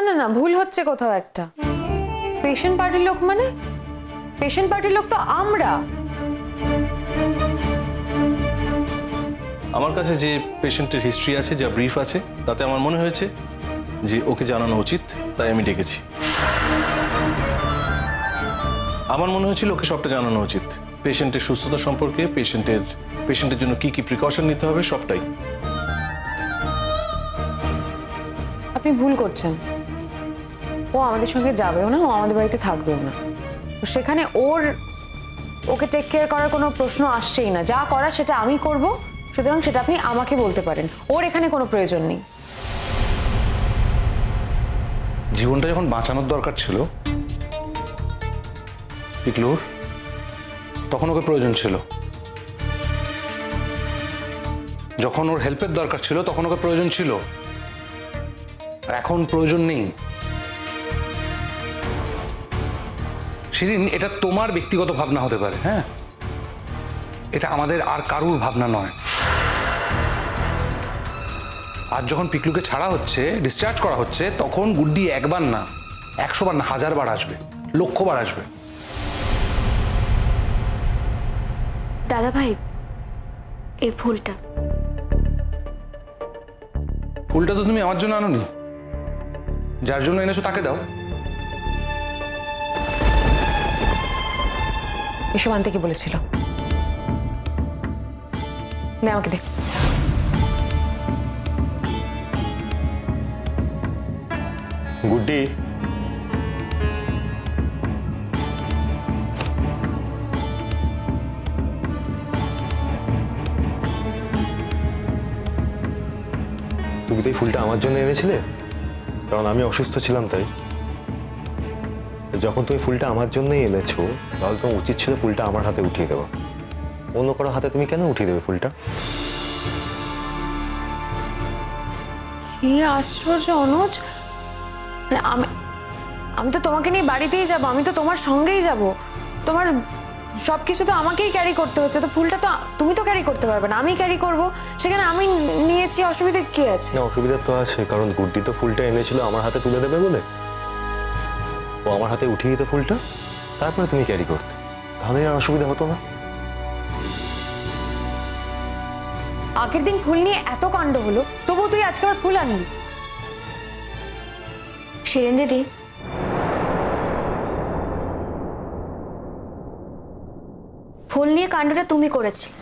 না না না, ভুল হচ্ছে কোথাও একটা। পেশেন্ট পার্টির লোক মানে? পেশেন্ট পার্টির লোক তো আমরা। আমার কাছে যে পেশেন্টের হিস্ট্রি আছে, যা ব্রিফ আছে, তাতে আমার মনে হয়েছে যে ওকে জানানো উচিত, তাই আমি ডেকেছি। আমার মনে হয়েছিল ওকে সবটা জানানো উচিত, পেশেন্টের সুস্থতা সম্পর্কে, পেশেন্টের জন্য কি কি প্রিকশন নিতে হবে, সবটাই। আপনি ভুল করছেন। ও আমাদের সঙ্গে যাবেও না, ও আমাদের বাড়িতে থাকবেও না। তো সেখানে ওকে টেক কেয়ার করার কোনো প্রশ্ন আসছেই না। যা করার সেটা আমি করব, সুতরাং সেটা আপনি আমাকে বলতে পারেন। ওর এখানে কোনো প্রয়োজন নেই। জীবনটা যখন বাঁচানোর দরকার ছিল পিকলুর, তখন ওকে প্রয়োজন ছিল। যখন ওর হেল্পের দরকার ছিল তখন ওকে প্রয়োজন ছিল, আর এখন প্রয়োজন নেই। শিরিন, এটা তোমার ব্যক্তিগত ভাবনা হতে পারে, হ্যাঁ, এটা আমাদের আর কারুর ভাবনা নয়। আজ যখন পিকলুকে ছাড়া হচ্ছে, ডিসচার্জ করা হচ্ছে, তখন গুড্ডি একবার না, 100 বার না, 1000 বার আসবে, লক্ষ বার আসবে। দাদা ভাই, এই ফুলটা তো তুমি আমার জন্য আনোনি, যার জন্য এনেছো তাকে দাও। এসব আনতে কি বলেছিল? নে আমাকে দে। গুড্ডি, তুমি তো এই ফুলটা আমার জন্য এনেছিলে, কারণ আমি অসুস্থ ছিলাম তাই। যখন তুমি ফুলটা আমার জন্যই এনেছো, তাহলে তোমার উচিত ছিল ফুলটা আমার হাতে উঠিয়ে দেওয়া। অন্য কারো হাতে তুমি কেন উঠিয়ে দেবে ফুলটা? কি আশ্চর্য অনুজ! মানে আমি তো তোমাকে নিয়ে বাড়িতেই যাব, আমি তো তোমার সঙ্গেই যাব। তোমার সবকিছু তো আমাকেই ক্যারি করতে হচ্ছে, তো ফুলটা তো তুমি তো ক্যারি করতে পারবে না, আমি ক্যারি করব। সেখানে আমি নিয়েছি, অসুবিধা কি আছে? না, অসুবিধা তো আছে, কারণ গুড্ডি তো ফুলটা এনেছিল আমার হাতে তুলে দেবে বলে। ও আমার হাতে উঠিয়ে দিত ফুলটা, তারপরে তুমি ক্যারি করতে, তাহলে আর অসুবিধা হতো না। আগের দিন ফুল নিয়ে এত কাণ্ড হলো, তবুও তুই আজকে আবার ফুল আনলি? শিরিন দিদি, ফুল নিয়ে কাণ্ডটা তুমি করেছিলে,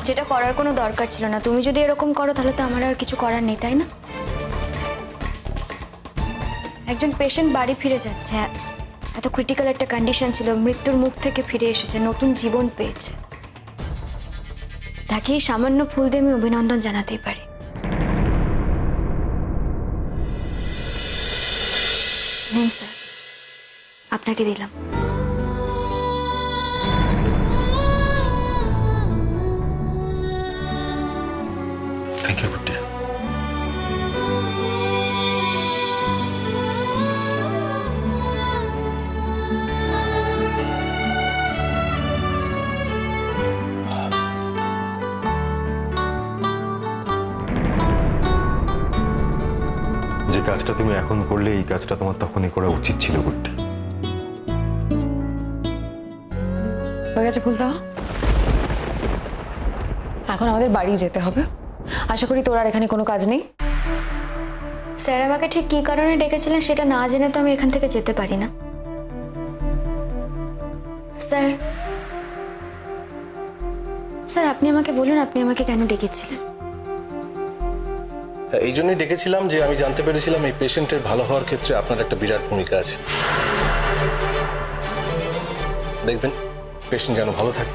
যেটা করার কোনো দরকার ছিল না। তুমি যদি এরকম করো তাহলে তো আমার আর কিছু করার নেই, তাই না? একজন পেশেন্ট বাড়ি ফিরে যাচ্ছে, এত ক্রিটিক্যাল একটা কন্ডিশন ছিল, মৃত্যুর মুখ থেকে ফিরে এসেছে, নতুন জীবন পেয়েছে, তাকে এই সামান্য ফুল দিয়ে আমি অভিনন্দন জানাতেই পারি। নিন স্যার, আপনাকে দিলাম। থ্যাংক ইউ গুড্ডি। যে কাজটা তুমি এখন করলে, এই কাজটা তোমার তখনই করা উচিত ছিল গুড্ডি। হয়ে গেছে ফুল দেওয়া, এখন আমাদের বাড়ি যেতে হবে। আশা করি তোর আর এখানে কোনো কাজ নেই। স্যার আমাকে ঠিক কী কারণে ডেকেছিলেন সেটা না জেনে তো আমি এখান থেকে যেতে পারি না। স্যার, স্যার আপনি আমাকে বলুন, আপনি আমাকে কেন ডেকেছিলেন? এই জন্যই ডেকেছিলাম যে আমি জানতে পেরেছিলাম এই পেশেন্টের ভালো হওয়ার ক্ষেত্রে আপনার একটা বিরাট ভূমিকা আছে। দেখবেন পেশেন্ট যেন ভালো থাকে।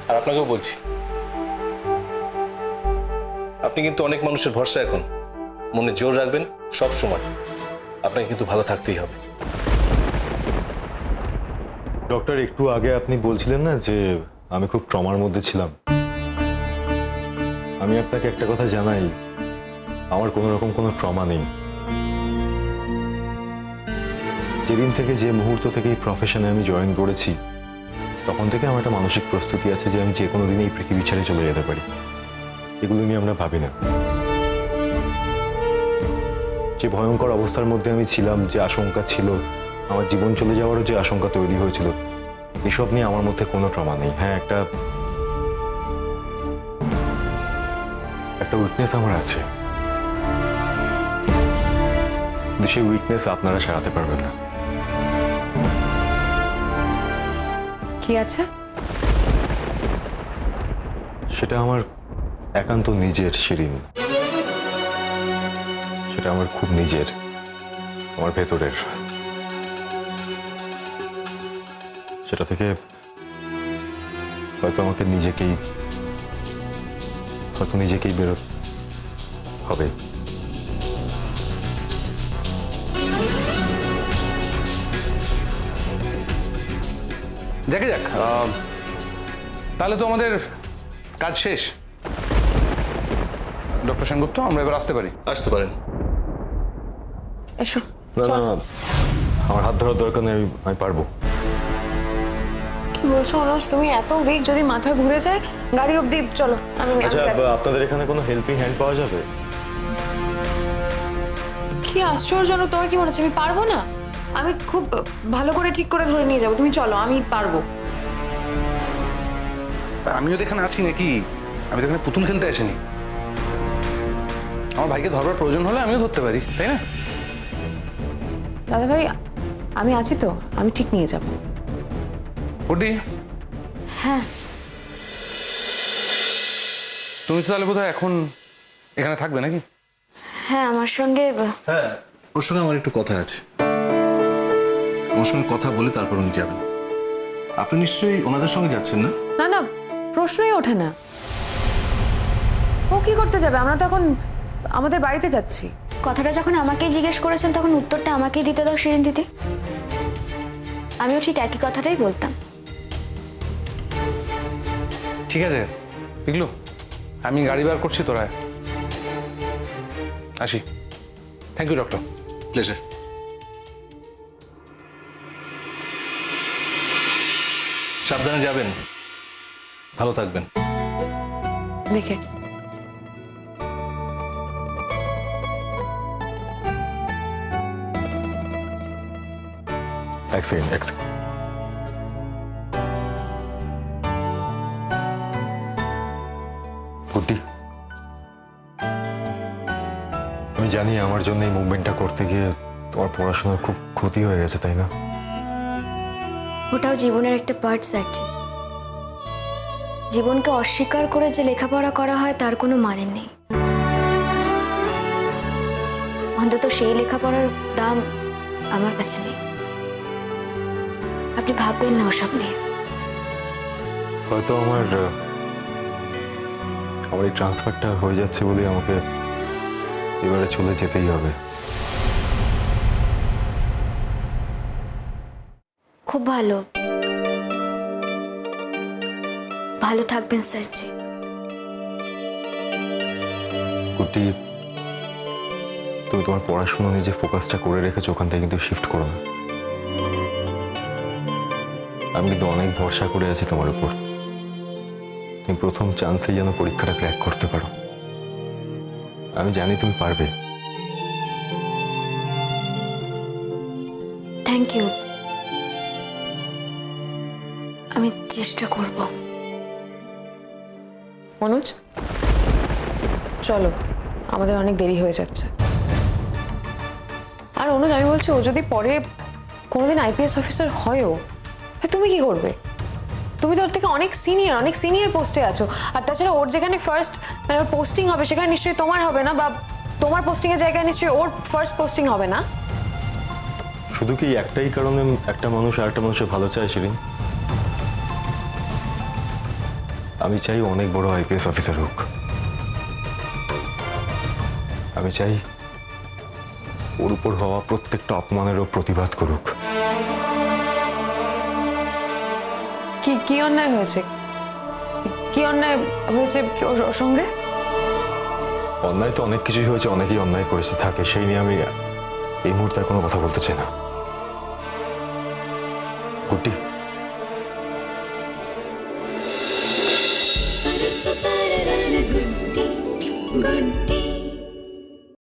আর আপনাকেও বলছি, আপনি কিন্তু অনেক মানুষের ভরসা, এখন মনে জোর রাখবেন সব সময়, আপনাকে কিন্তু ভালো থাকতেই হবে। ডক্টর, একটু আগে আপনি বলছিলেন না যে আমি খুব ট্রমার মধ্যে ছিলাম। আমি আপনাকে একটা কথা জানাই, আমার কোনো রকম কোনো ট্রমা নেই। যেদিন থেকে, যে মুহূর্ত থেকে এই প্রফেশনে আমি জয়েন করেছি, তখন থেকে আমার একটা মানসিক প্রস্তুতি আছে যে আমি যে কোনো দিনই এই পৃথিবী ছেড়ে চলে যেতে পারি। এগুলো নিয়ে আমরা ভাবি না। যে ভয়ঙ্কর অবস্থার মধ্যে আমি ছিলাম, যে আশঙ্কা ছিল, আমার জীবন চলে যাওয়ারও যে আশঙ্কা তৈরি হয়েছিল, এসব নিয়ে আমার মধ্যে কোনো ট্রমা নেই। হ্যাঁ, একটা উইকনেস আমার আছে, কিন্তু সেই উইকনেস আপনারা সারাতে পারবেন না। কি আছে? সেটা আমার একান্ত নিজের, শিরিন। সেটা আমার খুব নিজের, আমার ভেতরের। সেটা থেকে হয়তো আমাকে নিজেকেই বেরোতে হবে। যাকে যাক, তাহলে তো আমাদের কাজ শেষ। ডক্টর সেনগুপ্ত, আমরা এবার আসতে পারি? আসতে পারেন। এসো। না চল। না, আমার হাত ধরার দরকার নেই, আমি পারবো। কি বলছো অনুজ, তুমি এত উইক, যদি মাথা ঘুরে যায় গাড়ি অবধি চলো। আমি আচ্ছা, যাচ্ছি। আপনাদের এখানে কোনো হেল্পিং হ্যান্ড পাওয়া যাবে? কি আশ্চর্যজনক, তোমার কি মনে হচ্ছে আমি পারবো না? আমি খুব ভালো করে ঠিক করে ধরে নিয়ে যাবো, তুমি চলো, আমি পারবো। আমিও তো এখানে আছি নাকি? আমি তো এখানে পুতুল খেলতে আসিনি। আমার ভাইকে ধরবার প্রয়োজন হলে আমিও ধরতে পারি, তাই না? দাদা ভাই, আমি আছি তো, আমি ঠিক নিয়ে যাবো। ওটি, হ্যাঁ, তুমি তো তাহলে বোধহয় এখন এখানে থাকবে নাকি? হ্যাঁ, আমার সঙ্গে হ্যাঁ, ওর সঙ্গে আমার একটু কথা আছে। আমার সঙ্গে কথা বলে তারপর উনি যাবেন। আপনি নিশ্চয়ই ওনাদের সঙ্গে যাচ্ছেন না? না না, প্রশ্নই ওঠে না। ও কি করতে যাবে? আমরা তো এখন আমাদের বাড়িতে যাচ্ছি। কথাটা যখন আমাকেই জিজ্ঞেস করেছেন তখন উত্তরটা আমাকেই দিতে দাও শিরিন দিদি। আমিও ঠিক একই কথাটাই বলতাম। ঠিক আছে পিকলু, আমি গাড়ি বার করছি, তোরা আয়। আসি। Thank you doctor. প্লেজার। সাবধানে যাবেন, ভালো থাকবেন। দেখে এক সেকেন্ড। গুড্ডি, আমি জানি আমার জন্য এই মুভমেন্টটা করতে গিয়ে তোমার পড়াশোনার খুব ক্ষতি হয়ে গেছে, তাই না? ওটাও জীবনের একটা পার্ট স্যারজি। জীবনকে অস্বীকার করে যে লেখাপড়া করা হয় তার কোনো মানে নেই। অন্তত সেই লেখাপড়ার দাম আমার কাছে নেই। আপনি ভাববেন না ওসব নিয়ে। হয়তো আমার এই ট্রান্সফারটা হয়ে যাচ্ছে বলে আমাকে এবারে চলে যেতেই হবে। খুব ভালো, ভালো থাকবেন স্যারজি। গুড্ডি, তুমি তোমার পড়াশোনা নিয়ে যে ফোকাসটা করে রেখেছো ওখান থেকে কিন্তু শিফট করো না। আমি কিন্তু অনেক ভরসা করে আছি তোমার উপর। তুমি প্রথম চান্সেই যেন পরীক্ষাটা ক্র্যাক করতে পারো। আমি জানি তুমি পারবে। থ্যাংক ইউ, আমি চেষ্টা করব। অনুজ, চলো, আমাদের অনেক দেরি হয়ে যাচ্ছে। আর অনুজ, আমি বলছি, ও যদি পরে কোনোদিন আইপিএস অফিসার হয়ও, তুমি কি করবে? তুমি তো ওর থেকে অনেক সিনিয়র পোস্টে আছো। আর তাছাড়া ওর যেখানে ফার্স্ট মানে ওর পোস্টিং হবে সেখানে নিশ্চয়ই তোমার হবে না, বা তোমার পোস্টিংয়ের জায়গায় নিশ্চয়ই ওর ফার্স্ট পোস্টিং হবে না। শুধু কি একটাই কারণে একটা মানুষ আরেকটা মানুষের ভালো চায় শিরিন? আমি চাই অনেক বড় আইপিএস অফিসার হোক। আমি চাই ওর উপর হওয়া প্রত্যেকটা অপমানেরও প্রতিবাদ করুক। কি অন্যায় হয়েছে? কি অন্যায় হয়েছে ওর সঙ্গে? অন্যায় তো অনেক কিছুই হয়েছে, অনেকেই অন্যায় করেছে থাকে, সেই নিয়ে আমি এই মুহূর্তে আর কোনো কথা বলতে চাই না। গুড্ডি,